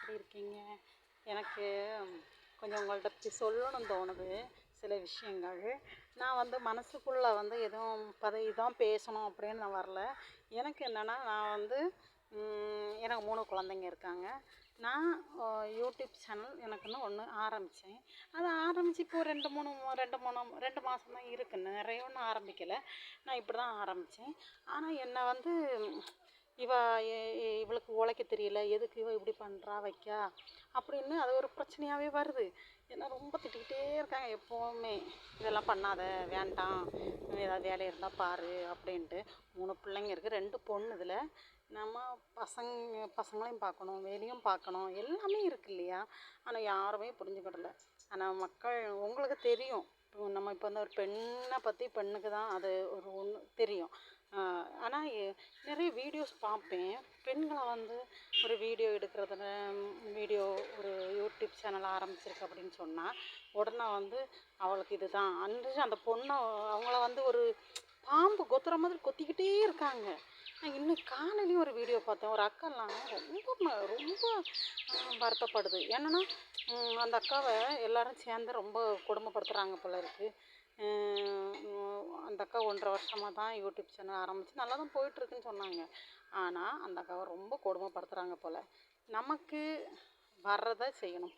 எப்படி இருக்கீங்க? எனக்கு கொஞ்சம் உங்கள்ட்ட சொல்லணும்னு தோணுது சில விஷயங்கள். நான் வந்து மனசுக்குள்ளே வந்து எதுவும் இதான் பேசணும் அப்படின்னு நான் வரல. எனக்கு என்னென்னா, நான் வந்து எனக்கு 3 குழந்தைங்க இருக்காங்க. நான் யூடியூப் சேனல் எனக்குன்னு ஒன்று ஆரம்பித்தேன். அது ஆரம்பித்து இப்போ 2 மாதம் தான் இருக்குது. நிறைய ஒன்றும் ஆரம்பிக்கலை. நான் இப்படி தான் ஆரம்பித்தேன். ஆனால் என்னை வந்து இவ இவளுக்கு உழைக்க தெரியல, எதுக்கு இவ இப்படி பண்ணுறா வைக்கா அப்படின்னு அது ஒரு பிரச்சனையாகவே வருது. ஏன்னா ரொம்ப திட்டிக்கிட்டே இருக்காங்க எப்போவுமே, இதெல்லாம் பண்ணாத, வேண்டாம், ஏதாவது வேலை இருந்தால் பாரு அப்படின்ட்டு. 3 பிள்ளைங்க இருக்குது, 2 பொண்ணு. இதில் நம்ம பசங்களையும் பார்க்கணும், வேலையும் பார்க்கணும், எல்லாமே இருக்குது இல்லையா? ஆனால் யாருமே புரிஞ்சுக்கிடல. ஆனால் மக்கள் உங்களுக்கு தெரியும், நம்ம இப்போ வந்து ஒரு பெண்ணை பற்றி பெண்ணுக்கு தான் அது ஒரு ஒன்று தெரியும். ஆனால் நிறைய வீடியோஸ் பார்ப்பேன். பெண்களை வந்து ஒரு வீடியோ எடுக்கிறதுல ஒரு யூடியூப் சேனல் ஆரம்பிச்சிருக்கு அப்படின்னு சொன்னால் உடனே வந்து அவளுக்கு இதுதான் அந்த பொண்ணை அவங்கள வந்து ஒரு பாம்பு கொத்துற மாதிரி கொத்திக்கிட்டே இருக்காங்க. நான் இன்னும் காலையிலையும் ஒரு வீடியோ பார்த்தேன். ஒரு அக்காலாம் ரொம்ப வருத்தப்படுது. என்னென்னா அந்த அக்காவை எல்லோரும் சேர்ந்து ரொம்ப கொடுமைப்படுத்துகிறாங்க போல இருக்குது. அந்த அக்கா 1.5 வருஷமாக தான் யூடியூப் சேனல் ஆரம்பித்து நல்லா தான் போயிட்டுருக்குன்னு சொன்னாங்க. ஆனால் அந்த அக்காவை ரொம்ப கொடுமைப்படுத்துகிறாங்க போல். நமக்கு வர்றதை செய்யணும்.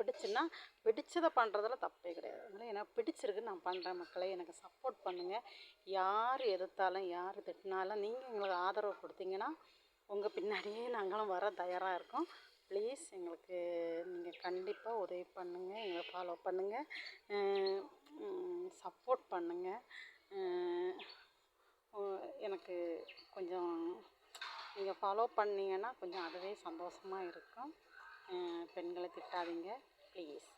பிடிச்சதை பண்ணுறதுல தப்பே கிடையாது. அதனால் எனக்கு பிடிச்சிருக்கு, நான் பண்ணுறேன். மக்களை எனக்கு சப்போர்ட் பண்ணுங்கள். யார் எதிர்த்தாலும் யார் திட்டினாலும் நீங்கள் எங்களுக்கு ஆதரவு கொடுத்தீங்கன்னா உங்கள் பின்னாடியே நாங்களும் வர தயாராக இருக்கோம். ப்ளீஸ் எங்களுக்கு நீங்கள் கண்டிப்பாக உதவி பண்ணுங்கள், எங்களை ஃபாலோ பண்ணுங்கள், சப்போர்ட் பண்ணுங்கள். எனக்கு கொஞ்சம் நீங்கள் ஃபாலோ பண்ணிங்கன்னா கொஞ்சம் அதுவே சந்தோஷமாக இருக்கும். பெண்களை திட்டாதீங்க ப்ளீஸ்.